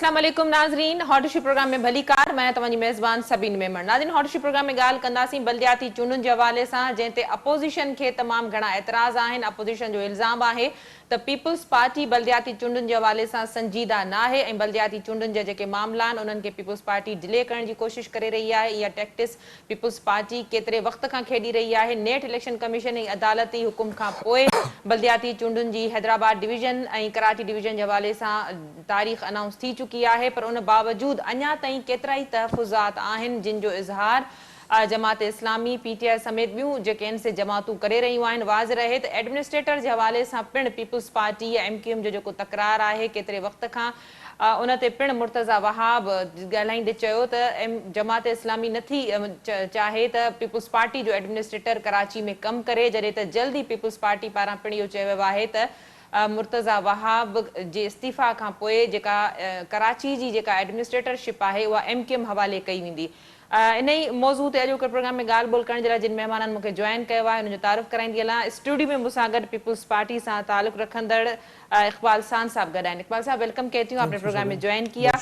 अस्सलाम वालेकुम नाज़रीन, हॉट इशू प्रोग्राम में भली कार। मैं तव्हांजी मेज़बान सबीन मेमण। नाज़रीन, हॉट इशू प्रोग्राम में ॻाल्हि कंदासीं बल्दियाती चूंडुनि जे हवाले सां, जंहिं ते अपोज़िशन खे तमामु घणा एतिराज़ आहिनि। अपोज़िशन जो इल्ज़ाम आहे त पीपल्स पार्टी बल्दियाती चूंडुनि जे हवाले सां संजीदा न आहे ऐं बल्दियाती चूंडुनि जा जेके मामला आहिनि उन्हनि खे पीपल्स पार्टी डिले करण जी कोशिशि करे रही आहे। इहा टैक्टिस पीपल्स पार्टी केतिरे वक़्त खां खेॾी रही आहे। नेट इलेक्शन कमीशन ऐं अदालती हुकुम खां पोइ बल्दियाती चूंडुनि जी हैदराबाद डिवीज़न ऐं कराची डिवीज़न जे हवाले सां तारीख़ अनाउंस थी चुकी आहे, पर उन बावजूद अञा ताईं केतिरा ई तहफ़ुज़ात आहिनि जिन जो इज़हार जमात इस्लामी, पीटीआई समेत ॿियूं जेके आहिनि से जमातूं करे रहियूं आहिनि। वाज़ रहे त एडमिनिस्ट्रेटर जे हवाले सां पिणु पीपल्स पार्टी या एमक्यूएम जो जेको तकरार आहे केतिरे वक़्त खां, उन ते पिणु मुर्तज़ा वहाब ॻाल्हाईंदे चयो त जमात इस्लामी नथी चाहे त पीपल्स पार्टी जो एडमिनिस्ट्रेटर कराची में कमु करे, जॾहिं त जल्दी पीपल्स पार्टी पारां पिणु इहो चयो वियो आहे त मुर्तज़ा वहाब जे इस्तीफ़ा खां पोइ जेका कराची जी जेका एडमिनिस्ट्रेटरशिप आहे उहा एमक्यूएम हवाले कई वेंदी। इन ई मौज़ू ते अॼु प्रोग्राम में ॻाल्हि ॿोल करण जे लाइ जिन महिमाननि मूंखे जॉइन कयो आहे उनजो तारुफ़ कराईंदी हलां। स्टूडियो में मूंसां गॾु पीपल्स पार्टी सां ताल्लुक़ रखंदड़ इक़बाल सान साहब गॾु आहिनि। इक़बाल साहब, वेलकम कहती हूँ, आपने प्रोग्राम में ज्वाइन किया।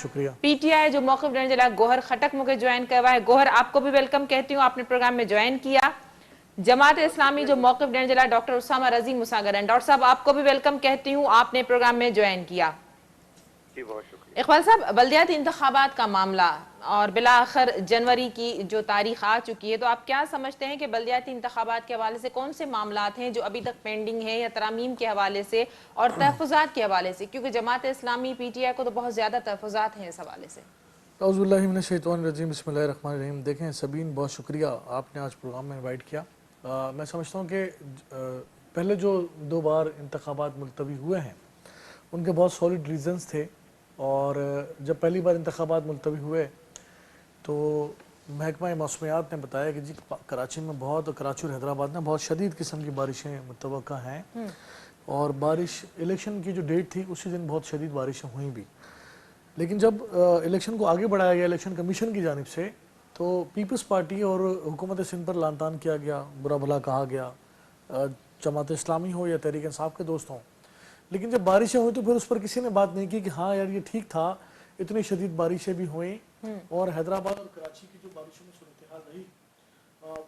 पीटीआई जो मौक़िफ़ ॾियण जे लाइ गोहर खटक मूंखे ज्वाइन कयो आहे। गोहर, आपको भी वेलकम कहती हूँ, आपने प्रोग्राम में ज्वाइन किया। जमात इस्लामी जो मौक़िफ़ ॾियण जे लाइ डॉक्टर उसामा रज़ी मूंसां गॾु आहिनि। डॉक्टर साहब, आपको भी वेलकम कहती हूँ, आपने प्रोग्राम में ज्वाइन किया। इक़बाल साहब, बल्दियाती इंतखाबात का मामला और बिला आखिर जनवरी की जो तारीख आ चुकी है, तो आप क्या समझते हैं कि बल्दियाती इंतखाबात के हवाले से कौन से मामलात हैं जो अभी तक पेंडिंग है, या तरामीम के हवाले से और तहफ़ुज़ात के हवाले से, क्योंकि जमात इस्लामी पीटीआई को तो बहुत ज़्यादा तहफ़ुज़ात हैं इस हवाले से। औज़ुबिल्लाहि मिनश्शैतानिर्रजीम, बिस्मिल्लाहिर्रहमानिर्रहीम। देखें सबीन, बहुत शुक्रिया आपने आज प्रोग्राम में इनवाइट किया। मैं समझता हूँ कि पहले जो 2 बार इंतखाबात मुलतवी हुए हैं उनके बहुत सॉलिड रीज़न्स थे, और जब पहली बार इंतखाबात मुलतवी हुए तो महकमा मौसमियात ने बताया कि जी कराची में बहुत, कराची और हैदराबाद में बहुत शदीद किस्म की बारिशें मुतवक्का हैं, और बारिश इलेक्शन की जो डेट थी उसी दिन बहुत शदीद बारिशें हुई भी। लेकिन जब इलेक्शन को आगे बढ़ाया गया इलेक्शन कमीशन की जानिब से, तो पीपल्स पार्टी और हुकूमत सिंध पर लानतान किया गया, बुरा भला कहा गया, जमात इस्लामी हो या तहरीक इंसाफ के दोस्त हों। लेकिन जब बारिशें हुई तो फिर उस पर किसी ने बात नहीं की कि हाँ यार ये ठीक था, इतनी शदीद बारिशें भी हुई, और हैदराबाद और कराची की जो बारिशों में सूरत हाल रही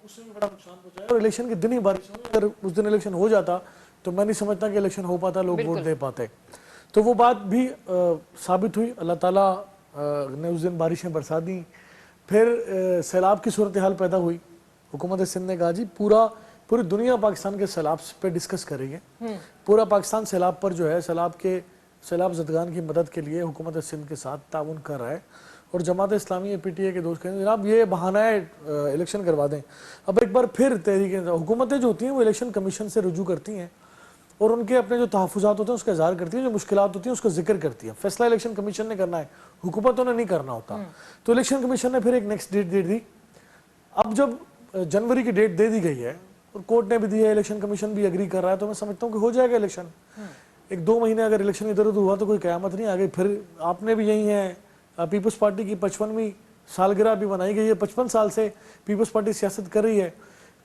उससे भी बड़ा नुकसान पहुंचाया, और इलेक्शन के दिन ही बारिश हुई। अगर उस दिन इलेक्शन हो जाता तो मैं नहीं समझता कि इलेक्शन हो पाता, लोग वोट दे पाते। तो वो बात भी साबित हुई। अल्लाह ताला ने उस दिन बारिशें बरसा दी। फिर सैलाब की सूरत हाल पैदा हुई। हुकूमत सिंध ने कहा जी पूरी दुनिया पाकिस्तान के सैलाब पे डिस्कस कर रही है। पूरा पाकिस्तान सैलाब पर जो है, सैलाब ज़दगान की मदद के लिए हुकूमत सिंध के साथ ताउन कर रहा है। और जमात इस्लामी या पीटीआई के दोस्त कहें जनाब ये बहाना है, इलेक्शन करवा दें। अब एक बार फिर हुकूमतें जो होती हैं वो इलेक्शन कमीशन से रुजू करती हैं और उनके अपने जो तहफ़ुज़ात होते हैं उसका इज़हार करती है, जो मुश्किलात होती हैं उसका जिक्र करती है। फैसला इलेक्शन कमीशन ने करना है, हुकूमतों ने नहीं करना होता। तो इलेक्शन कमीशन ने फिर एक नेक्स्ट डेट दे दी। अब जब जनवरी की डेट दे दी गई है और कोर्ट ने भी दी है, इलेक्शन कमीशन भी एग्री कर रहा है, तो मैं समझता हूँ कि हो जाएगा इलेक्शन। 1-2 महीने अगर इलेक्शन इधर उधर हुआ तो कोई क़यामत नहीं आ गई। फिर आपने भी यही है, पीपल्स पार्टी की 55वीं सालगिरह भी बनाई गई है। 55 साल से पीपल्स पार्टी सियासत कर रही है।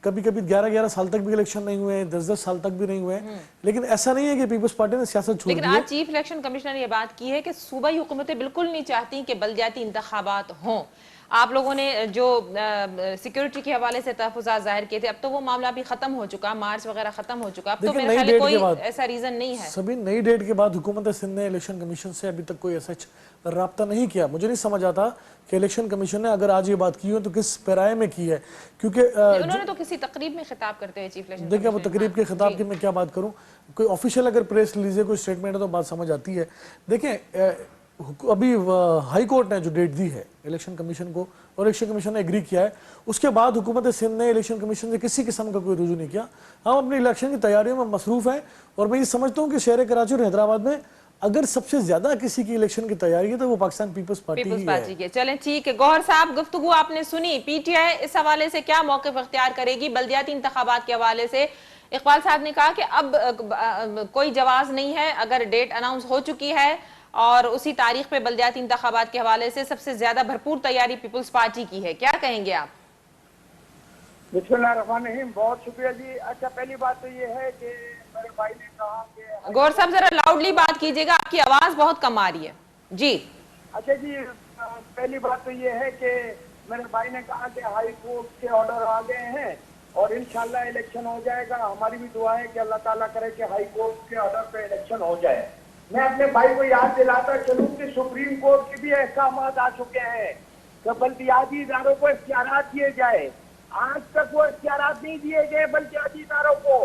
कभी कभी 11-11 साल तक भी इलेक्शन नहीं हुए, 10-10 साल तक भी नहीं हुए। लेकिन ऐसा नहीं है कि पीपल्स पार्टी ने सियासत छोड़ दी है। लेकिन आज चीफ इलेक्शन कमिश्नर ने यह बात की है कि सूबाई हुकूमतें बिल्कुल नहीं चाहती कि बल्दियाती इंतखाबात हों। आप लोगों ने जो सिक्योरिटी के हवाले से तहफ़ुज़ात ज़ाहिर किए थे, अब तो वो मामला भी ख़त्म हो चुका, मार्च वगैरह ख़त्म हो चुका। अब तो मेरे ख्याल कोई ऐसा रीज़न नहीं है। सभी नई डेट के बाद हुकूमत सिंध ने इलेक्शन कमीशन से अभी तक कोई ऐसा राब्ता नहीं किया। मुझे नहीं समझ आता कि इलेक्शन कमीशन ने अगर आज ये बात की हो तो किस पैराए में की है, क्योंकि उन्होंने तो किसी तकरीब में खिताब करते हुए चीफ इलेक्शन, देखिए वो तकरीब के खिताब की मैं क्या बात करूं, कोई ऑफिशियल अगर प्रेस रिलीज है, कोई स्टेटमेंट है तो बात समझ आती है। देखें अभी हाई कोर्ट ने जो डेट दी है इलेक्शन कमीशन को और इलेक्शन कमीशन ने एग्री किया है, उसके बाद हुकूमत सिंध ने इलेक्शन कमीशन से किसी किस्म का कोई रुजू नहीं किया। हम अपनी इलेक्शन की तैयारियों में मसरूफ हैं, और मैं ये समझता हूँ कि शहर कराची और हैदराबाद में अगर सबसे ज्यादा किसी की इलेक्शन की तैयारी है तो वो पाकिस्तान पीपल्स पार्टी की है। चलें ठीक है। गौहर साहब, गुफ्तगू आपने सुनी, पीटीआई इस हवाले से क्या मौक़िफ़ इख्तियार करेगी बल्दियाती इंतखाबात के हवाले से? इकबाल साहब ने कहा कि अब कोई जवाज़ नहीं है, अगर डेट अनाउंस हो चुकी है और उसी तारीख पे बल्दियाती इंतखाबात के हवाले से सबसे ज्यादा भरपूर तैयारी पीपल्स पार्टी की है। क्या कहेंगे आप? बिस्मिल्लाहिर्रहमानिर्रहीम, बहुत शुक्रिया जी। अच्छा, पहली बात तो ये है कि मेरे भाई ने कहा कि गौर साहब जरा लाउडली बात कीजिएगा, आपकी आवाज बहुत कम आ रही है जी। अच्छा जी, पहली बात तो ये है कि मेरे भाई ने कहा कि हाई कोर्ट के ऑर्डर आ गए हैं और इंशाल्लाह इलेक्शन हो जाएगा। हमारी भी दुआ है कि अल्लाह ताला करे कि हाई कोर्ट के ऑर्डर पे इलेक्शन हो जाए। मैं अपने भाई को याद दिलाता चलूं कि सुप्रीम कोर्ट के भी अहकाम आ चुके हैं कि बल्दियाती इदारों को इख्तियारात दिए जाए। आज तक वो इख्तियारात नहीं दिए गए बल्दियाती इदारों को।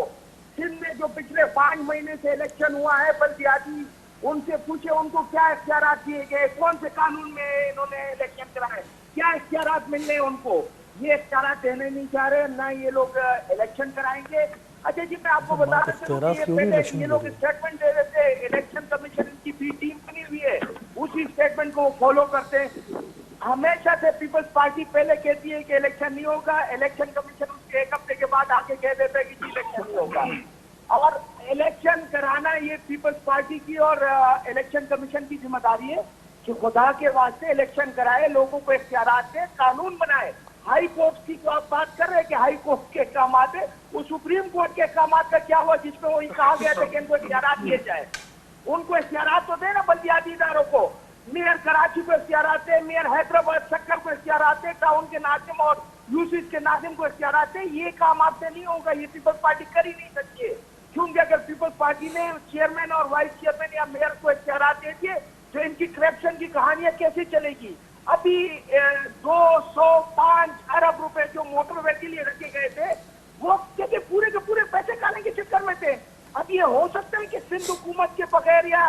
सिंध में जो पिछले 5 महीने से इलेक्शन हुआ है बल्दियाती, उनसे पूछे उनको क्या इख्तियारात दिए गए, कौन से कानून में इन्होंने इलेक्शन कराए, क्या इख्तियारात मिल रहे उनको। ये इख्तियारात देने नहीं चाह रहे, ना ये लोग इलेक्शन कराएंगे। अच्छा जी, मैं आपको बता रहा हूँ कि पहले ये लोग स्टेटमेंट दे देते, इलेक्शन कमीशन की भी टीम बनी हुई है, उसी स्टेटमेंट को फॉलो करते हैं। हमेशा से पीपल्स पार्टी पहले कहती है कि इलेक्शन नहीं होगा, इलेक्शन कमीशन उसके 1 हफ्ते के बाद आके कह देता है कि जी इलेक्शन नहीं होगा। और इलेक्शन कराना ये पीपल्स पार्टी की और इलेक्शन कमीशन की जिम्मेदारी है कि खुदा के वास्ते इलेक्शन कराए, लोगों को इख्तियारात दे, कानून बनाए। हाई कोर्ट की तो आप बात कर रहे हैं कि हाई कोर्ट के अहकाम है, वो सुप्रीम कोर्ट के अहकाम का क्या हुआ जिसमें वही कहा गया था कि इनको इख्तियारात दिए जाए। उनको इख्तियारात तो देना बल्दियाती इदारों को। मेयर कराची को इख्तियारात दे, मेयर हैदराबाद शक्कर को इख्तियारात दे, टाउन के नाजिम और यूसिस के नाजिम को इख्तियारात दे। ये काम आपसे नहीं होगा, ये पीपल्स पार्टी कर ही नहीं सकती है। क्योंकि अगर पीपल्स पार्टी ने चेयरमैन और वाइस चेयरमैन या मेयर को इख्तियारात दे दिए तो इनकी करप्शन की कहानियां कैसे चलेगी। अभी 205 अरब रुपए जो मोटरवे के लिए रखे गए थे, वो के पूरे के पूरे पैसे खाने के चक्कर में थे। अब ये हो सकता है कि सिंध हुकूमत के बगैर या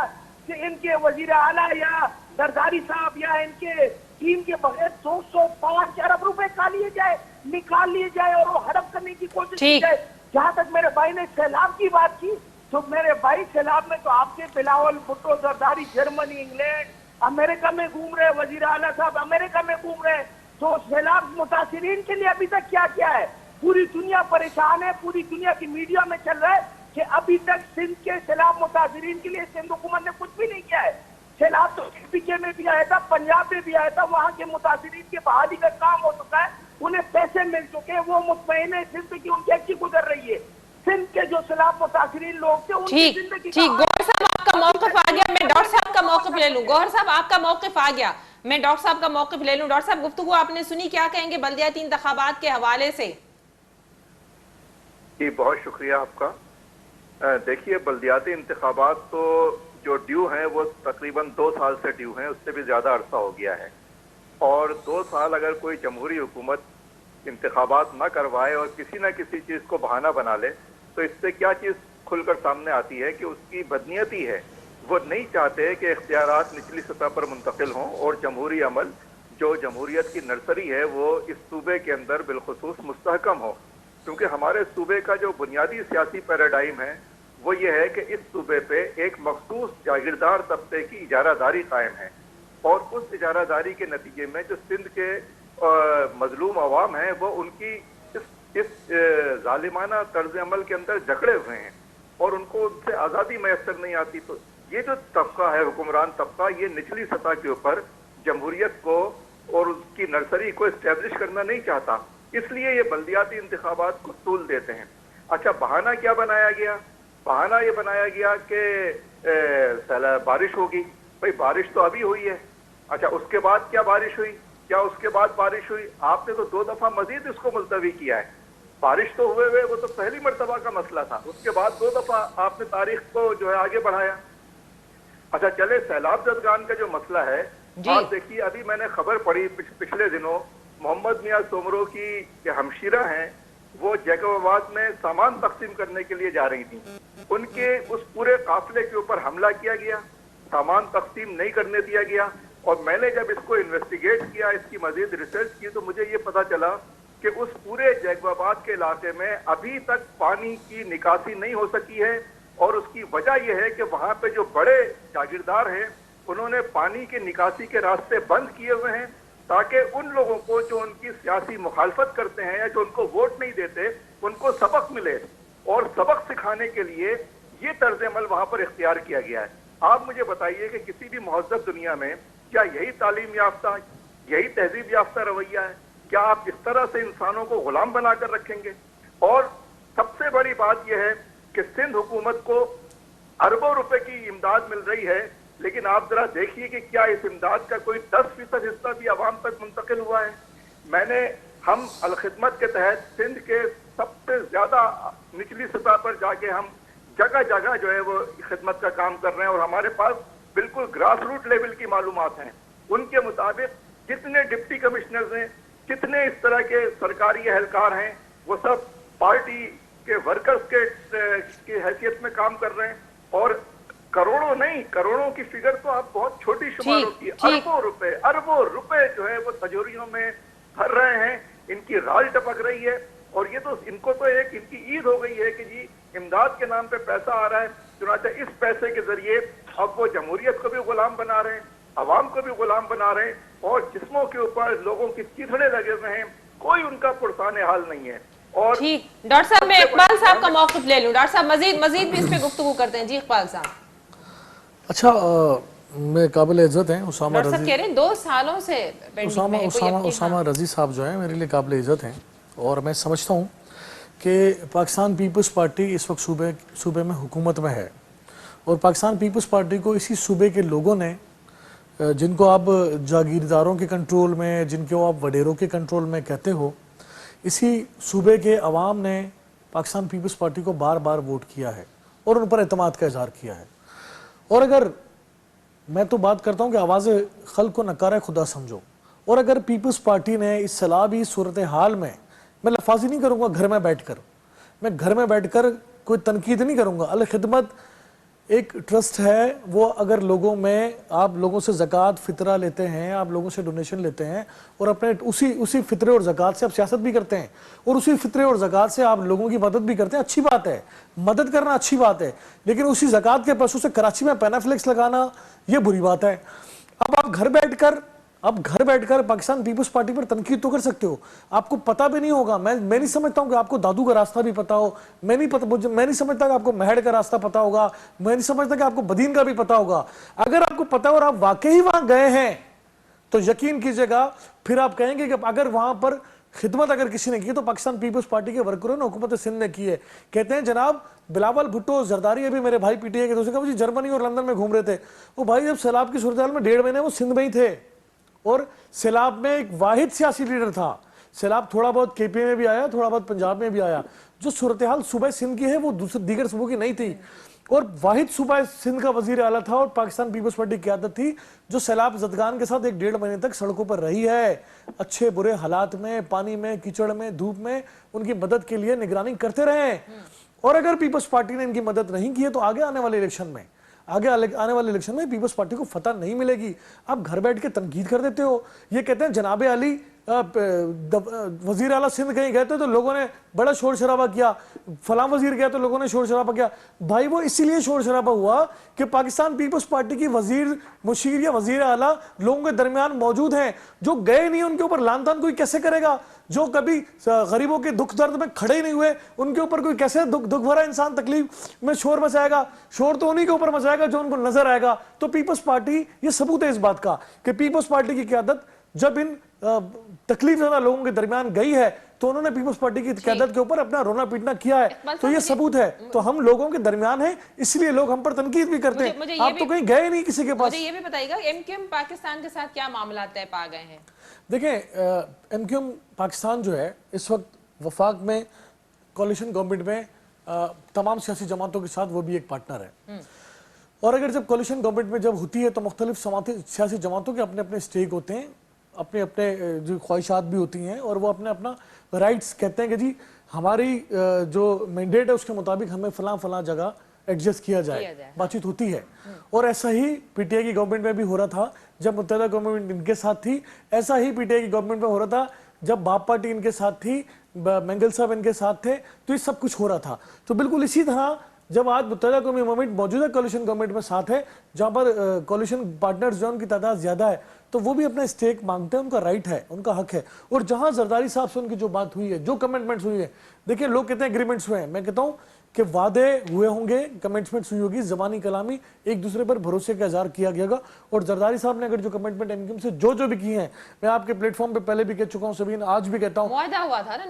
इनके वजीर आला या जरदारी साहब या इनके टीम के बगैर 205 अरब रुपए निकाल लिए जाए और वो हड़प करने की कोशिश की जाए। जहां तक मेरे भाई ने सैलाब की बात की, तो मेरे भाई सैलाब में तो आपके Bilawal Bhutto Zardari Germany, England, America में घूम रहे, वजीर आला साहब अमेरिका में घूम रहे। तो सैलाब मुतासिरीन के लिए अभी तक क्या किया है? पूरी दुनिया परेशान है, पूरी दुनिया की मीडिया में चल रहा है कि अभी तक सिंध के सैलाब मुतासिरीन के लिए सिंध हुकूमत ने कुछ भी नहीं किया है। सैलाब तो पीके में भी आया था, पंजाब में भी आया था, वहां के मुतासिरीन की बहाली का काम हो चुका है, उन्हें पैसे मिल चुके हैं, वो मुतमईन है सिंध की उनकी अच्छी गुजर रही है। सिंध के जो सैलाब मुतासिरीन लोग थे उनकी जिंदगी ठीक, गौहर साहब आपका मौक़िफ़ आ गया। मैं डॉक्टर साहब का मौक़िफ़ ले लूं। गौहर साहब आपका मौक़िफ़ आ गया, मैं डॉक्टर साहब का मौक़िफ़ ले लूं। डॉक्टर साहब गुफ्तगू आपने सुनी, क्या कहेंगे बल्दियाती इंतखाबात के हवाले से? जी बहुत शुक्रिया आपका। देखिए, बल्दियाती इंतखाबात तो जो ड्यू हैं वो तकरीबन 2 साल से ड्यू हैं, उससे भी ज़्यादा अरसा हो गया है। और 2 साल अगर कोई जमहूरी हुकूमत इंतखाबात ना करवाए और किसी न किसी चीज़ को बहाना बना ले, तो इससे क्या चीज़ खुलकर सामने आती है कि उसकी बदनीयती है। वो नहीं चाहते कि इख्तियारात निचली सतह पर मुंतकिल हों और जमहूरी अमल जो जमहूरियत की नर्सरी है वो इस सूबे के अंदर बिलखुसूस मुस्तहकम हो। क्योंकि हमारे सूबे का जो बुनियादी सियासी पैराडाइम है वो ये है कि इस सूबे पे एक मखसूस जागीरदार तबके की इजारादारी कायम है, और उस इजारादारी के नतीजे में जो सिंध के मजलूम अवाम है वो उनकी इस जालिमाना तर्ज अमल के अंदर जकड़े हुए हैं और उनको उनसे आज़ादी मैसर नहीं आती। तो ये जो तबका है, हुक्मरान तबका, ये निचली सतह के ऊपर जमहूरियत को और उसकी नर्सरी को इस्टेब्लिश करना नहीं चाहता, इसलिए ये बल्दियाती इंतखाबात को तूल देते हैं। अच्छा, बहाना क्या बनाया गया? बहाना ये बनाया गया कि बारिश होगी। भाई बारिश तो अभी हुई है। अच्छा, उसके बाद क्या बारिश हुई? क्या उसके बाद बारिश हुई? आपने तो 2 दफा मजीद इसको मुलतवी किया है। बारिश तो हुए वो तो पहली मर्तबा का मसला था, उसके बाद 2 दफा आपने तारीख को जो है आगे बढ़ाया। अच्छा चले, सैलाब जदगान का जो मसला है, आप देखिए, अभी मैंने खबर पढ़ी पिछले दिनों, मोहम्मद मियां सोमरो की हमशीरा हैं, वो जैकबाबाद में सामान तकसीम करने के लिए जा रही थी। उनके उस पूरे काफिले के ऊपर हमला किया गया, सामान तकसीम नहीं करने दिया गया। और मैंने जब इसको इन्वेस्टिगेट किया, इसकी मजीद रिसर्च की, तो मुझे ये पता चला कि उस पूरे जैकबाबाद के इलाके में अभी तक पानी की निकासी नहीं हो सकी है। और उसकी वजह यह है कि वहाँ पे जो बड़े जागीरदार हैं उन्होंने पानी की निकासी के रास्ते बंद किए हुए हैं, ताकि उन लोगों को जो उनकी सियासी मुखालफत करते हैं या जो उनको वोट नहीं देते उनको सबक मिले। और सबक सिखाने के लिए ये तर्ज अमल वहाँ पर इख्तियार किया गया है। आप मुझे बताइए कि किसी भी महज़्ज़ब दुनिया में क्या यही तालीम याफ्ता, यही तहजीब याफ्ता रवैया है? क्या आप इस तरह से इंसानों को गुलाम बनाकर रखेंगे? और सबसे बड़ी बात यह है कि सिंध हुकूमत को अरबों रुपए की इमदाद मिल रही है लेकिन आप जरा देखिए कि क्या इस इमदाद का कोई 10% हिस्सा भी आवाम तक मुंतकिल हुआ है। हम अल-खिदमत के तहत सिंध के सबसे ज्यादा निचली सतह पर जाके हम जगह जगह जो है वो खिदमत का काम कर रहे हैं, और हमारे पास बिल्कुल ग्रास रूट लेवल की मालूमात हैं। उनके मुताबिक जितने डिप्टी कमिश्नर्स हैं, जितने इस तरह के सरकारी एहलकार हैं, वो सब पार्टी के वर्कर्स की हैसियत में काम कर रहे हैं, और करोड़ों नहीं, करोड़ों की फिगर तो आप बहुत छोटी शुमार होती है। अरबों रुपए जो है वो तिजोरियों में भर रहे हैं, इनकी राल टपक रही है, और ये तो इनको तो एक इनकी ईद हो गई है कि जी इमदाद के नाम पे पैसा आ रहा है, चुनांचे इस पैसे के जरिए अब वो जमहूरियत को भी गुलाम बना रहे हैं, अवाम को भी गुलाम बना रहे हैं, और जिस्मों के ऊपर लोगों की चीथड़े लगे हुए हैं, कोई उनका पुरसाने हाल नहीं है। और ठीक, डॉक्टर साहब मैं इकबाल साहब का मौक़िफ़ ले लूं। डॉक्टर साहब मजीद भी इस पे गुफ्तगू करते हैं। जी इकबाल साहब। अच्छा, मैं काबिल इज्जत हैं उसामा डॉक्टर साहब कह रहे हैं 2 सालों से उसामा रजी साहब जो है मेरे लिए काबिल इज्जत हैं, और मैं समझता हूँ कि पाकिस्तान पीपल्स पार्टी इस वक्त सूबे में हुकूमत में है, और पाकिस्तान पीपल्स पार्टी को इसी सूबे के लोगों ने, जिनको आप जागीरदारों के कंट्रोल में, जिनको आप वडेरों के कंट्रोल में कहते हो, इसी सूबे के अवाम ने पाकिस्तान पीपल्स पार्टी को बार बार वोट किया है और उन पर एतमाद का इजहार किया है। और अगर मैं तो बात करता हूँ कि आवाज़ खल्क को नकार खुदा समझो, और अगर पीपल्स पार्टी ने इस सलाबी सूरत हाल में, मैं लफाजी नहीं करूँगा घर में बैठकर कोई तनकीद नहीं करूँगा, अल खिदमत एक ट्रस्ट है, वो अगर लोगों में, आप लोगों से ज़कात फितरा लेते हैं, आप लोगों से डोनेशन लेते हैं, और अपने उसी फितरे और ज़कात से आप सियासत भी करते हैं, और उसी फितरे और ज़कात से आप लोगों की मदद भी करते हैं, अच्छी बात है, मदद करना अच्छी बात है, लेकिन उसी ज़कात के पैसों से कराची में पैनाफ्लेक्स लगाना ये बुरी बात है। अब आप घर बैठकर पाकिस्तान पीपल्स पार्टी पर तनकीद तो कर सकते हो, आपको पता भी नहीं होगा। मैं नहीं समझता हूं कि आपको दादू का रास्ता भी पता हो, मैं नहीं समझता कि आपको महड़ का रास्ता पता होगा, मैं नहीं समझता कि आपको बदीन का भी पता होगा। अगर आपको पता और आप वाकई वहां गए हैं तो यकीन कीजिएगा, फिर आप कहेंगे कि अगर वहां पर खिदमत अगर किसी ने की तो पाकिस्तान पीपल्स पार्टी के वर्करों ने, हुकूमत सिंध ने की है। कहते हैं जनाब बिलावल भुट्टो जरदारी, अभी मेरे भाई पीटीआई के दूसरे का, जर्मनी और लंदन में घूम रहे थे, वो भाई जब सैलाब की सूरत हाल में 1.5 महीने वो सिंध में ही थे, और सैलाब में एक वाहिद सियासी लीडर था। सैलाब थोड़ा बहुत केपी में भी आया, थोड़ा बहुत पंजाब में भी आया। जो सूरत हाल सूबे सिंध की है वो दीगर सूबों की नहीं थी, और वाहिद सूबा सिंध का वजीर आला था, और पाकिस्तान पीपल्स पार्टी की क़यादत थी जो सैलाब ज़दगान के साथ 1.5 महीने तक सड़कों पर रही है, अच्छे बुरे हालात में, पानी में, कीचड़ में, धूप में उनकी मदद के लिए निगरानी करते रहे। और अगर पीपल्स पार्टी ने इनकी मदद नहीं की है तो आगे आने वाले इलेक्शन में पीपल्स पार्टी को फतह नहीं मिलेगी। आप घर बैठ के तनकीद कर देते हो। ये कहते हैं जनाब अली वजीर आला सिंध कहीं गए थे तो लोगों ने बड़ा शोर शराबा किया, फलां वजीर गया तो लोगों ने शोर शराबा किया। भाई वो इसीलिए शोर शराबा हुआ कि पाकिस्तान पीपल्स पार्टी की वजीर मुशीर या वजीर आला लोगों के दरमियान मौजूद हैं। जो गए नहीं उनके ऊपर लान तान कोई कैसे करेगा? जो कभी गरीबों के दुख दर्द में खड़े ही नहीं हुए उनके ऊपर कोई कैसे दुख भरा इंसान तकलीफ में शोर मचाएगा? शोर तो उन्हीं के ऊपर मचाएगा जो उनको नजर आएगा। तो पीपल्स पार्टी, ये सबूत है इस बात का कि पीपल्स पार्टी की क़यादत जब इन तकलीफ ज़्यादा लोगों के दरमियान गई है तो उन्होंने पीपल्स पार्टी की क़यादत के ऊपर अपना रोना पीटना किया है। तो ये सबूत है। तो हम लोगों के दरमियान है, इसलिए लोग हम पर तनकीद भी करते हैं। आप तो कहीं गए नहीं किसी के पास। मुझे ये भी बताइएगा एमक्यूएम पाकिस्तान के साथ क्या मामला तय पा गए हैं? देखें, एमक्यूएम पाकिस्तान जो है इस वक्त वफाक में कोalition गवर्नमेंट में तमाम सियासी जमातों के साथ वो भी एक पार्टनर है। और अगर जब कोalition गवर्नमेंट में जब होती है तो मुख्तलिफ सियासी जमातों के अपने अपने स्टेक होते हैं, अपने अपने जो ख्वाहिशात भी होती हैं, और वो अपने अपना राइट्स कहते हैं कि जी हमारी जो मैंडेट है उसके मुताबिक हमें फलां जगह एडजस्ट किया जाए, बातचीत होती है। और ऐसा ही पीटीआई की गवर्नमेंट में भी हो रहा था जब मुत्तहिदा गवर्नमेंट इनके साथ थी, ऐसा ही पीटीआई की गवर्नमेंट में हो रहा था जब बाप पार्टी इनके साथ थी, मेंगल साहब इनके साथ थे, तो ये सब कुछ हो रहा था। तो बिल्कुल इसी तरह जब आज मुत्तहिदा कौमी मूवमेंट मौजूदा कोalition गवर्नमेंट में साथ है, जहाँ पर कोalition पार्टनर्स जो उनकी तादाद ज्यादा है, तो वो भी अपना स्टेक मांगते हैं, उनका राइट है, उनका हक है। और जहाँ जरदारी साहब से उनकी जो बात हुई है, जो कमिटमेंट्स हुई है, देखिए लोग कहते हैं एग्रीमेंट्स हुए हैं, मैं कहता हूँ कि वादे हुए होंगे, कमिटमेंट्स हुई होगी, जबानी कलामी, एक दूसरे पर भरोसे का इजहार किया गया। और जरदारी साहब ने अगर जो कमिटमेंट एमक्यूएम से जो भी की हैं, मैं आपके प्लेटफॉर्म पे पहले भी कह चुका हूँ, सभी आज भी कहता हूँ, हुआ था ना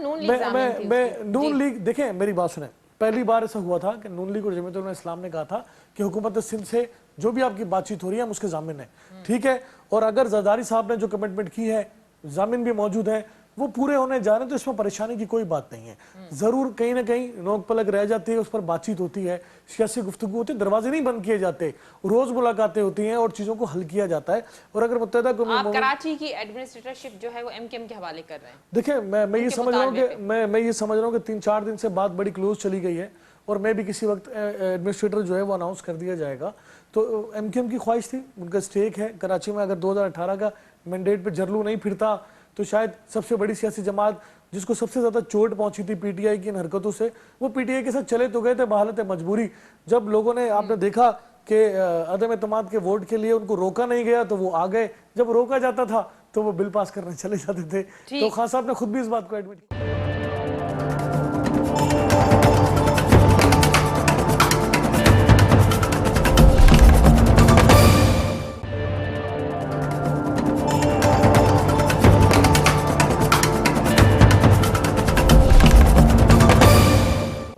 नून लीग, देखें मेरी बात सुने, पहली बार ऐसा हुआ था कि नून लीग और जमीयत उलमा इस्लाम ने कहा था कि हुकूमत सिंध से जो भी आपकी बातचीत हो रही है हम उसके जामिन है, ठीक है। और अगर जरदारी साहब ने जो कमिटमेंट की है, जामिन भी मौजूद है, वो पूरे होने जा रहे हैं, तो इसमें परेशानी की कोई बात नहीं है। जरूर कहीं ना कहीं नोक पलक रह जाती है, उस पर बातचीत होती है, सियासी गुफ्तगू होती है, दरवाजे नहीं बंद किए जाते, रोज मुलाकातें होती हैं और चीजों को हल किया जाता है। और अगर मुत्तहदा आप कराची की एडमिनिस्ट्रेटरशिप जो है वो एमकेएम के हवाले कर रहे हैं? देखिए, मैं ये समझ रहा हूँ कि मैं ये समझ रहा हूँ कि 3-4 दिन से बात बड़ी क्लोज चली गई है, और मैं भी किसी वक्त एडमिनिस्ट्रेटर जो है वो अनाउंस कर दिया जाएगा। तो एमकेएम की ख्वाहिश थी, उनका स्टेक है कराची में। अगर 2018 का मैंडेट पे जरलू नहीं फिरता तो शायद सबसे बड़ी सियासी जमात जिसको सबसे ज्यादा चोट पहुंची थी पीटीआई की इन हरकतों से, वो पीटीआई के साथ चले तो गए थे बहालत मजबूरी। जब लोगों ने, आपने देखा कि अदम एतमाद के वोट के लिए उनको रोका नहीं गया तो वो आ गए, जब रोका जाता था तो वो बिल पास करने चले जाते थे। तो खान साहब ने खुद भी इस बात को एडमिट किया।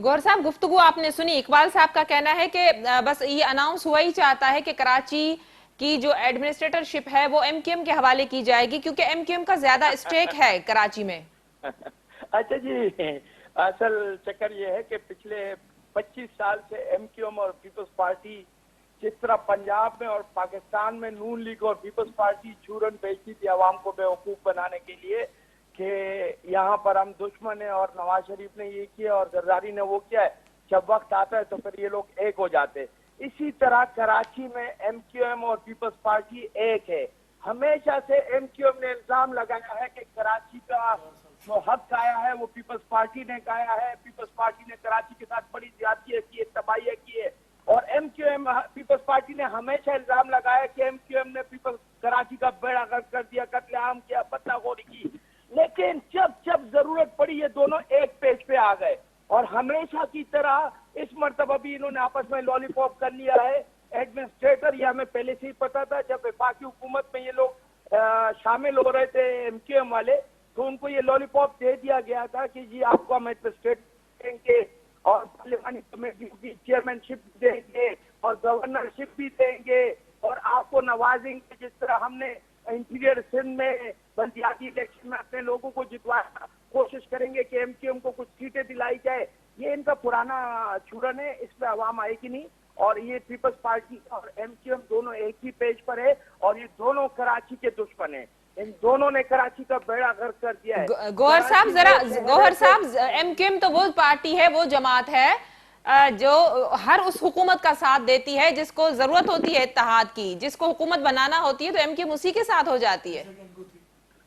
गौहर साहब, गुफ्तगू आपने सुनी। इकबाल साहब का कहना है कि बस ये अनाउंस हुआ ही चाहता है कि कराची की जो एडमिनिस्ट्रेटरशिप है वो एमकेएम के हवाले की जाएगी, क्योंकि एमकेएम का ज्यादा स्टेक है कराची में। अच्छा जी, असल चक्कर ये है कि पिछले 25 साल से एमक्यूएम और पीपल्स पार्टी जिस तरह पंजाब में और पाकिस्तान में नून लीग और पीपल्स पार्टी चूरन बेचती थी आवाम को बेवकूफ बनाने के लिए कि यहाँ पर हम दुश्मन है, और नवाज शरीफ ने ये किया और जरदारी ने वो किया है, जब वक्त आता है तो फिर ये लोग एक हो जाते। इसी तरह कराची में एमक्यूएम और पीपल्स पार्टी एक है। हमेशा से एमक्यूएम ने इल्जाम लगाया है कि कराची का जो हक आया है वो पीपल्स पार्टी ने खाया है, पीपल्स पार्टी ने कराची के साथ बड़ी ज्यादतियां की है, तबाहियां की है। और एमक्यूएम, पीपल्स पार्टी ने हमेशा इल्जाम लगाया कि एमक्यूएम ने पीपल्स कराची का बेड़ा गर्क कर दिया, कत्लेआम किया, बदलाखोरी की। लेकिन जब जब जरूरत पड़ी ये दोनों एक पेज पे आ गए, और हमेशा की तरह इस मर्तबा भी इन्होंने आपस में लॉलीपॉप कर लिया है। एडमिनिस्ट्रेटर, ये हमें पहले से ही पता था, जब वफाकी हुकूमत में ये लोग शामिल हो रहे थे एमक्यूएम वाले, तो उनको ये लॉलीपॉप दे दिया गया था कि जी आपको हम एडमिनिस्ट्रेटर देंगे और पार्लियामानी कमेटी की चेयरमैनशिप देंगे और गवर्नरशिप भी देंगे और आपको नवाजेंगे, जिस तरह हमने इंटीरियर सिंध में बल्दियाती इलेक्शन में अपने लोगों को जितवाया, कोशिश करेंगे कि एमक्यूएम को कुछ सीटें दिलाई जाए। ये इनका पुराना चूरन है, इस पे आवाम आएगी नहीं। और ये पीपल्स पार्टी और एमक्यूएम दोनों एक ही पेज पर है, और ये दोनों कराची के दुश्मन है। इन दोनों ने कराची का बेड़ा गर्क कर दिया है। गौहर साहब जरा, गौहर साहब, एमक्यूएम तो वो पार्टी है, वो जमात है जो हर उस हुकूमत का साथ देती है जिसको जरूरत होती है इत्तेहाद की, जिसको हुकूमत बनाना होती है तो एमक्यूएम उसी के साथ हो जाती है।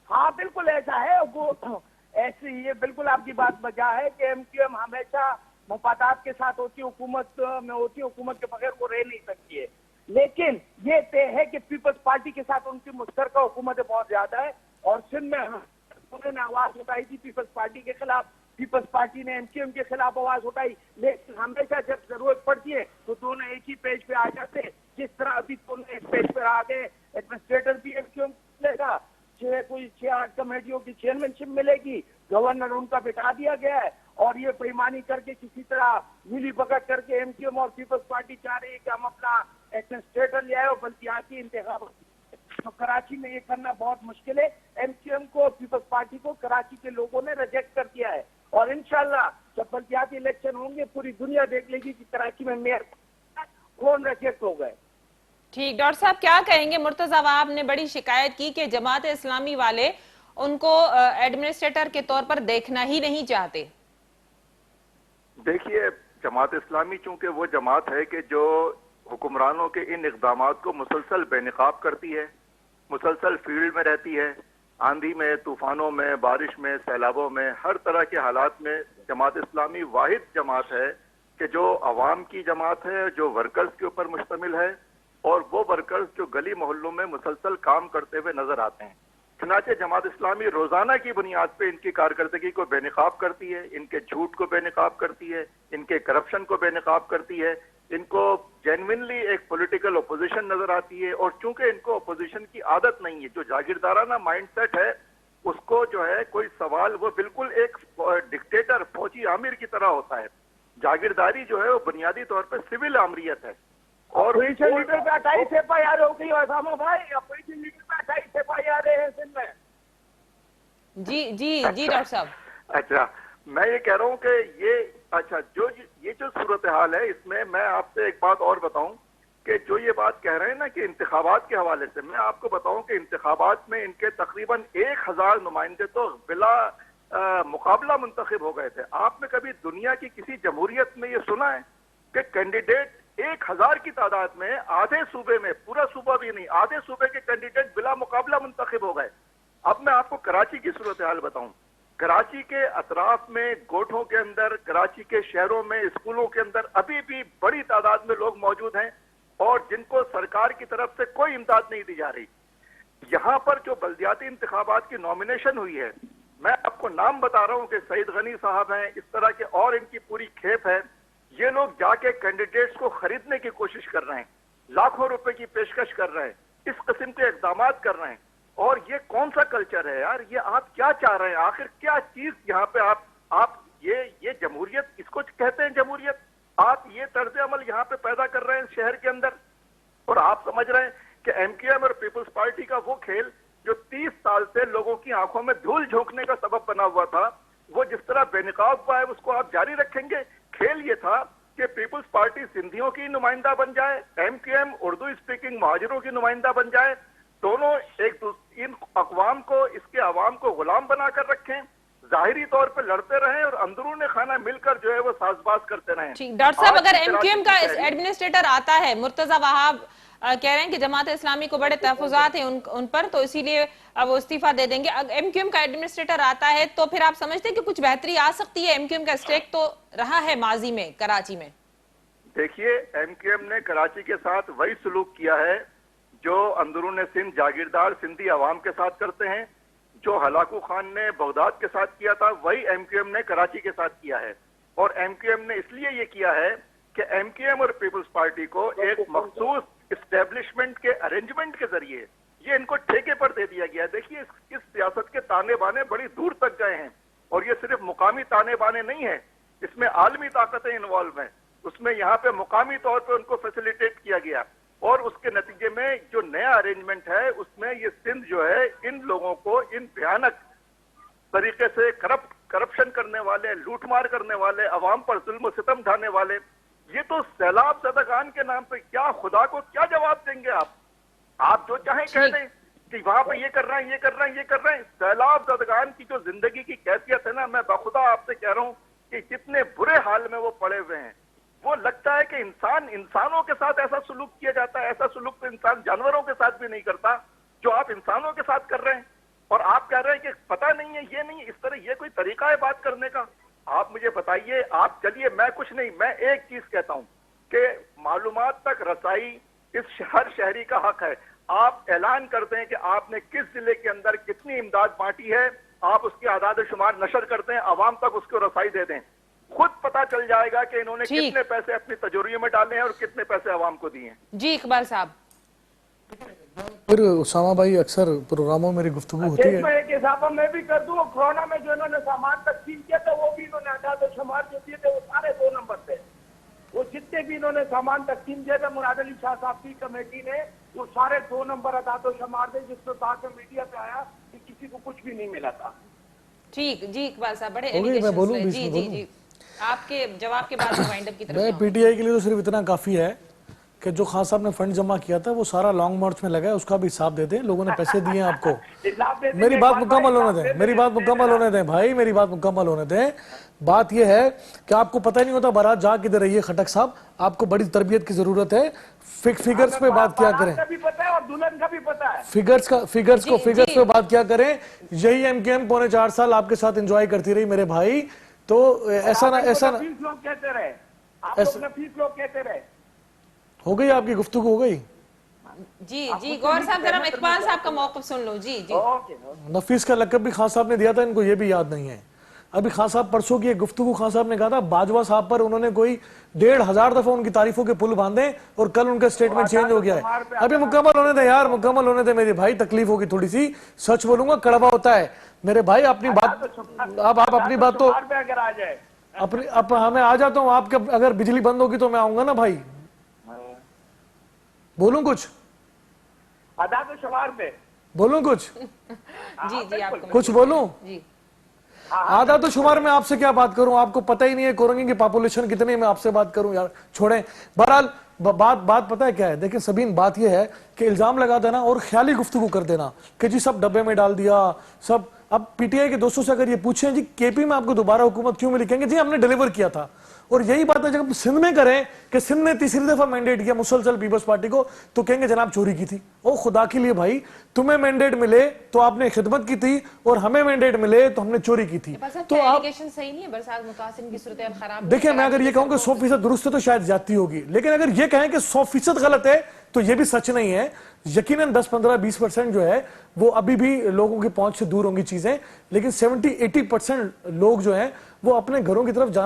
हाँ बिल्कुल ऐसा है, वो ऐसे ये बिल्कुल आपकी बात बजा है कि एमक्यूएम हमेशा मुफादात के साथ होती है, हुकूमत में होती है, हुकूमत के बगैर वो रह नहीं सकती है। लेकिन ये तय है कि पीपल्स पार्टी के साथ उनकी मुश्तरका हुकूमतें बहुत ज्यादा है, और सिंध में उन्होंने आवाज उठाई थी पीपल्स पार्टी के खिलाफ, पीपल्स पार्टी ने एमक्यूएम के खिलाफ आवाज उठाई। लेकिन हमेशा जब जरूरत पड़ती है तो दोनों एक ही पेज पे आ जाते हैं, जिस तरह अभी दोनों एक पेज पे आ गए। एडमिनिस्ट्रेटर भी एमक्यूएम मिलेगा, कोई 6-8 कमेटियों की चेयरमैनशिप मिलेगी, गवर्नर उनका बिठा दिया गया है, और ये बेईमानी करके किसी तरह मिली भगत करके एमक्यूएम और पीपल्स पार्टी चाह रही है कि हम अपना एडमिनिस्ट्रेटर ले आए और बल्दियाती इंतखाब। तो कराची में ये करना बहुत मुश्किल है। एमक्यूएम को और पीपल्स पार्टी को कराची के लोगों ने रिजेक्ट कर दिया है, और इंशाल्लाह जब बल्दियाती इलेक्शन होंगे पूरी दुनिया देख लेगी कि कराची में मेयर कौन रिजेक्ट हो गए। ठीक, डॉक्टर साहब क्या कहेंगे? मुर्तजा वहाब ने बड़ी शिकायत की कि जमात इस्लामी वाले उनको एडमिनिस्ट्रेटर के तौर पर देखना ही नहीं चाहते। देखिए, जमात इस्लामी चूंकि वो जमात है कि जो हुक्मरानों के इन इक़दामात को मुसलसल बेनकाब करती है, मुसलसल फील्ड में रहती है, आंधी में, तूफानों में, बारिश में, सैलाबों में, हर तरह के हालात में जमात इस्लामी वाहिद जमात है कि जो अवाम की जमात है, जो वर्कर्स के ऊपर मुश्तमिल है, और वो वर्कर्स जो गली मोहल्लों में मुसलसल काम करते हुए नजर आते हैं। चुनाचे जमात इस्लामी रोजाना की बुनियाद पे इनकी कारकर्दगी को बेनकाब करती है, इनके झूठ को बेनकाब करती है, इनके करप्शन को बेनकाब करती है, इनको जेन्युइनली एक पॉलिटिकल ओपोजिशन नजर आती है। और चूंकि इनको ओपोजिशन की आदत नहीं है, जो जागीरदाराना माइंडसेट है उसको जो है कोई सवाल, वो बिल्कुल एक डिक्टेटर, फौजी आमिर की तरह होता है। जागीरदारी जो है वो बुनियादी तौर पर सिविल आमरियत है, और अपोजिशन लीडर पे 28 FIR हो गई ओसामा भाई, अपोजिशन लीडर पे 28 FIR है सिंध में। जी जी जी डॉक्टर साहब। अच्छा, मैं ये कह रहा हूँ कि ये जो सूरत हाल है, इसमें मैं आपसे एक बात और बताऊं कि जो ये बात कह रहे हैं ना कि इंतखाबात के हवाले से, मैं आपको बताऊं कि इंतखाबात में इनके तकरीबन 1000 नुमाइंदे तो बिला मुकाबला मुंतखब हो गए थे। आपने कभी दुनिया की किसी जमहूरियत में ये सुना है कि कैंडिडेट 1000 की तादाद में आधे सूबे में, पूरा सूबा भी नहीं, आधे सूबे के कैंडिडेट बिला मुकाबला मुंतखब हो गए। अब मैं आपको कराची की सूरत हाल बताऊं। कराची के अतराफ में, गोठों के अंदर, कराची के शहरों में, स्कूलों के अंदर अभी भी बड़ी तादाद में लोग मौजूद हैं और जिनको सरकार की तरफ से कोई इमदाद नहीं दी जा रही। यहाँ पर जो बल्दियाती इंतखाबात की नॉमिनेशन हुई है, मैं आपको नाम बता रहा हूँ कि सईद गनी साहब हैं, इस तरह के और इनकी पूरी खेप है। ये लोग जाके कैंडिडेट्स को खरीदने की कोशिश कर रहे हैं, लाखों रुपए की पेशकश कर रहे हैं, इस किस्म के इकदाम कर रहे हैं। और ये कौन सा कल्चर है यार? ये आप क्या चाह रहे हैं? आखिर क्या चीज यहाँ पे आप ये जमहूरियत, इसको कहते हैं जमहूरियत? आप ये तर्ज अमल यहाँ पे पैदा कर रहे हैं शहर के अंदर, और आप समझ रहे हैं कि एमक्यूएम और पीपल्स पार्टी का वो खेल जो 30 साल से लोगों की आंखों में धूल झोंकने का सबब बना हुआ था, वो जिस तरह बेनकाब हुआ है, उसको आप जारी रखेंगे? खेल ये था कि पीपल्स पार्टी सिंधियों की नुमाइंदा बन जाए, एमक्यूएम उर्दू स्पीकिंग महाजिरों की नुमाइंदा बन जाए, दोनों इन अकवाम को, इसके अवाम को गुलाम बनाकर रखें, जाहिरी तौर पे लड़ते रहें और अंदरूनी खाना मिलकर जो है वो साजबाज करते रहें। ठीक, डॉक्टर साहब, अगर एमक्यूएम का एडमिनिस्ट्रेटर आता है, मुर्तजा वहाब कह रहे हैं कि जमात इस्लामी को बड़े तहफुजात हैं उन पर, तो इसीलिए अब वो इस्तीफा दे देंगे। अगर एमक्यूएम का एडमिनिस्ट्रेटर आता है तो फिर आप समझते हैं कि कुछ बेहतरी आ सकती है? एमक्यूएम का स्टेक तो रहा है माजी में कराची में। देखिए, एमक्यूएम ने कराची के साथ वही सलूक किया है जो अंदरून सिंध जागीरदार सिंधी अवाम के साथ करते हैं। जो हलाकू खान ने बगदाद के साथ किया था, वही एमक्यूएम ने कराची के साथ किया है। और एमक्यूएम ने इसलिए ये किया है कि एमक्यूएम और पीपल्स पार्टी को एक मखसूस इस्टेब्लिशमेंट के अरेंजमेंट के जरिए ये इनको ठेके पर दे दिया गया। देखिए, इस सियासत के ताने बाने बड़ी दूर तक गए हैं, और ये सिर्फ मुकामी ताने बाने नहीं है, इसमें आलमी ताकतें इन्वॉल्व हैं। उसमें यहाँ पे मुकामी तौर पे उनको फैसिलिटेट किया गया, और उसके नतीजे में जो नया अरेंजमेंट है उसमें ये सिंध जो है इन लोगों को, इन भयानक तरीके से करप्शन करने वाले, लूटमार करने वाले, अवाम पर जुल्म सितम ढाने वाले, ये तो सैलाब ज़दगान के नाम पे क्या खुदा को क्या जवाब देंगे आप जो चाहें कह दें कि वहां पे ये कर रहे हैं, ये कर रहे हैं, ये कर रहे हैं। सैलाब ज़दगान की जो जिंदगी की कैफियत है ना, मैं बखुदा आपसे कह रहा हूँ कि कितने बुरे हाल में वो पड़े हुए हैं। वो लगता है कि इंसानों के साथ ऐसा सलूक किया जाता है। ऐसा सलूक तो इंसान जानवरों के साथ भी नहीं करता जो आप इंसानों के साथ कर रहे हैं, और आप कह रहे हैं कि पता नहीं है, ये नहीं, इस तरह ये कोई तरीका है बात करने का? आप मुझे बताइए। आप चलिए, मैं कुछ नहीं, मैं एक चीज कहता हूं कि मालूमात तक रसाई इस हर शहरी का हक है। आप ऐलान कर दें कि आपने किस जिले के अंदर कितनी इमदाद बांटी है, आप उसके आदाद शुमार नशर कर दें, अवाम तक उसको रसाई दे दें, खुद पता चल जाएगा कि इन्होंने कितने पैसे अपनी तिजोरियों में डाले हैं और कितने पैसे अवाम को दिए हैं। जी इकबाल साहब। फिर उसामा भाई, अक्सर प्रोग्रामों में मेरी गुफ्तगू होती है। एक इजाफा मैं भी कर दूं, कोरोना में जो इन्होंने सामान तकसीम किया था वो भी इन्होंने आदाद शुमार जो दिए थे वो सारे 2 नंबर थे। वो जितने भी इन्होंने सामान तकसीम किया था मुराद अली शाह साहब की कमेटी ने, वो सारे 2 नंबर आदाद शुमार थे, जिसमें बाद में मीडिया पे आया कि किसी को कुछ भी नहीं मिला था। ठीक, जी इकबाल साहब, बड़े मैं बोलूं, जी जी जी, आपके जवाब के बाद वाइंड अप की तरफ मैं पीटीआई के लिए तो सिर्फ इतना काफी है कि जो खान साहब ने फंड जमा किया था वो सारा लॉन्ग मार्च में लगा है, उसका भी हिसाब दे दें। लोगों ने पैसे दिए हैं आपको। मेरी बात मुकम्मल होने दें, मेरी बात मुकम्मल होने दें भाई, मेरी बात मुकम्मल होने दें। बात यह है कि आपको पता ही नहीं होता बारात जा किधर रही है। खटक साहब, आपको बड़ी तरबियत की जरूरत है। फिगर्स पे बात क्या करें, दुल्हन का भी पता है, फिगर्स पे बात क्या करें। यही एमकेएम पौने 4 साल आपके साथ एंजॉय करती रही मेरे भाई, तो ऐसा ना लोग कहते रहे, आप लोग कहते रहे। हो गई आपकी गुफ्तगू, हो गई। जी जी गौर साहब, जरा इकबाल साहब का मौक़िफ़ सुन लो। जी जी, नफीस का लक़ब भी खान साहब ने दिया था, इनको ये भी याद नहीं है। अभी खान साहब परसों की एक गुफ्तगू खान साहब ने कहा था बाजवा साहब पर उन्होंने कोई 1500 दफा उनकी तारीफों के पुल बांधे और कल उनका स्टेटमेंट चेंज हो गया है। अभी मुकम्मल होने दे यार, मुकम्मल होने दे मेरे भाई, तकलीफ होगी थोड़ी सी, सच बोलूंगा कड़वा होता है मेरे भाई। अपनी बात, अब आप अपनी बात तो अपनी, अब मैं आ जाता हूँ आपके, अगर बिजली बंद होगी तो मैं आऊंगा ना भाई। बोलूं कुछ? आधा तो शुमार में बोलूं कुछ? जी जी आपको कुछ बोलूं? जी आधा तो शुमार में आपसे क्या बात करूं, आपको पता ही नहीं है कोरंगी की पॉपुलेशन कितनी, मैं आपसे बात करूं यार, छोड़ें। बहरहाल बात पता है क्या है, देखिए सबीन, बात यह है कि इल्जाम लगा देना और ख्याली गुफ्तगू कर देना कि जी सब डब्बे में डाल दिया सब। अब पीटीआई के दोस्तों से अगर ये पूछें जी केपी में आपको दोबारा हुकूमत क्यों मिली, कहेंगे जी हमने डिलीवर किया था। और यही बात है जब सिंध में करें कि सिंध ने तीसरी दफा मैंडेट किया मुसलसल पीपल्स पार्टी को, तो कहेंगे जनाब चोरी की थी। ओ खुदा के लिए भाई, तुम्हें मैंडेट मिले तो आपने खिदमत की थी और हमें मैंडेट मिले तो हमने चोरी की थी। तो एलिगेशन सही नहीं है, बरसात मुतासिर की सूरत खराब। देखिए मैं अगर ये कहूं कि 100% दुरुस्त है तो शायद ज्यादती होगी, लेकिन अगर ये कहें कि 100% गलत है तो ये भी सच नहीं है। यकीनन 10, 15, 20% जो है वो अभी भी लोगों की पहुंच से दूर होंगी चीजें, लेकिन 70-80% लोग जो हैं वो अपने घरों की तरफ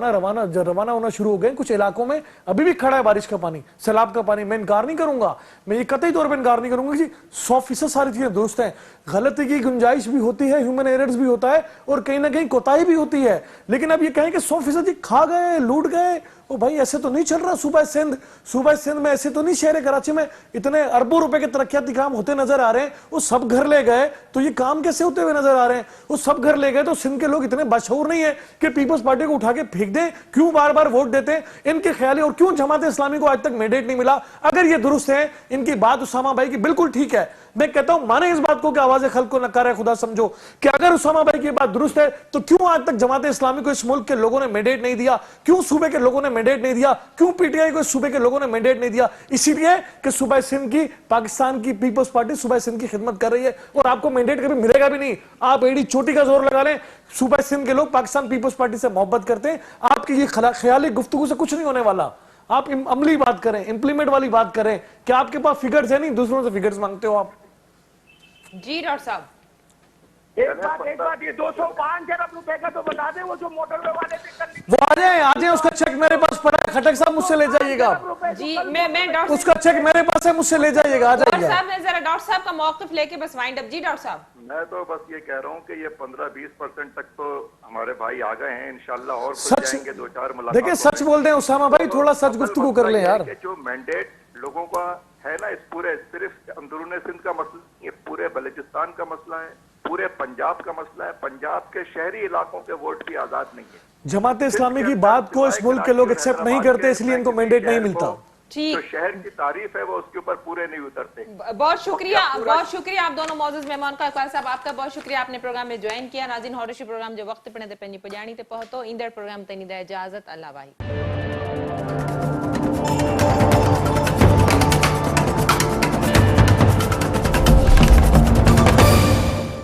रवाना होना शुरू हो गए। कुछ इलाकों में अभी भी खड़ा है बारिश का पानी, सैलाब का पानी। मैं इनकार नहीं करूंगा, मैं ये कतई तौर पर इनकार नहीं करूंगा कि 100% सारी चीजें दुरुस्त हैं। गलती की गुंजाइश भी होती है, ह्यूमन एरर्स भी होता है और कहीं ना कहीं कोताही भी होती है, लेकिन अब ये कहें कि 100% खा गए, लूट गए, ओ भाई ऐसे तो नहीं चल रहा। सूबा सिंध में ऐसे तो नहीं, शहर कराची में इतने अरबों रुपए के तरक्याती काम होते नजर आ रहे हैं, वो सब घर ले गए तो ये काम कैसे होते हुए नजर आ रहे हैं? वो सब घर ले गए तो सिंध के लोग इतने बशऊर नहीं है कि पीपल्स पार्टी को उठा के फेंक दें? क्यों बार बार वोट देते हैं इनके ख्याली? और क्यों जमात इस्लामी को आज तक मैंडेट नहीं मिला? अगर ये दुरुस्त है इनकी बात उसामा भाई की बिल्कुल ठीक है, मैं कहता हूं माने इस बात को कि आवाज़ खल्क को नकार है, खुदा समझो कि अगर उसामा भाई की बात दुरुस्त है तो क्यों आज तक जमात इस्लामी को इस मुल्क के लोगों ने मैंडेट नहीं दिया? क्यों सूबे के लोगों ने मैंडेट नहीं दिया? क्यों पीटीआई को इस सूबे के लोगों ने मैंडेट नहीं दिया? इसीलिए कि सूबा सिंध की, पाकिस्तान की पीपल्स पार्टी सूबा सिंध की खिदमत कर रही है और आपको मैंडेट कभी मिलेगा भी नहीं। आप एड़ी चोटी का जोर लगा लें, सूबा सिंध के लोग पाकिस्तान पीपल्स पार्टी से मोहब्बत करते हैं। आपकी ये ख्याली गुफ्तगू से कुछ नहीं होने वाला। आप अमली बात करें, इंप्लीमेंट वाली बात करें। क्या आपके पास फिगर्स है? नहीं, दूसरों से फिगर्स मांगते हो आप। जी डॉक्टर साहब, एक बात ये 205 अरब रुपए का तो बता दें, वो जो मोटरवे वाले भी कर वो आ जाए, उसका चेक मेरे पास पड़ा है। खटक साहब मुझसे ले जाइएगा, जी मैं डॉक्टर उसका चेक मेरे पास है, मुझसे ले जाइएगा, आ जाइए। साहब ने जरा डॉक्टर साहब का मौक़िफ़ लेके बस वाइंड अप। जी डॉक्टर साहब, मैं तो बस ये कह रहा हूँ कि ये 15-20% तक तो हमारे भाई आ गए हैं, इंशाल्लाह और खुल जाएंगे 2-4 मुलाकात। देखिए सच बोल रहे हैं उसामा भाई, थोड़ा सच गुफ्तगू कर ले यार। जो मैंडेट लोगों का है ना, इस पूरे सिर्फ अंदरूनी सिंध का मसला, ये पूरे बलूचिस्तान का मसला है, पूरे पंजाब का मसला है। पंजाब के शहरी इलाकों के वोट भी आजाद नहीं है। जमात इस्लामी की बात को इस मुल्क के लोग एक्सेप्ट नहीं करते, इसलिए इनको मैंडेट नहीं मिलता। ठीक, जो शहर की तारीफ है वो उसके ऊपर पूरे नहीं उतरते। बहुत शुक्रिया आप दोनों मौजूद मेहमान का। इकबाल साहब आपका बहुत शुक्रिया, आपने प्रोग्राम में ज्वाइन किया। नाज़रीन, हॉरिशी प्रोग्राम जो वक्त पे पंहिंजी पुॼाणी ते पहुतो, ईंदड़ प्रोग्राम ताईं ॾींदा इजाज़त। अल्लाह भाई।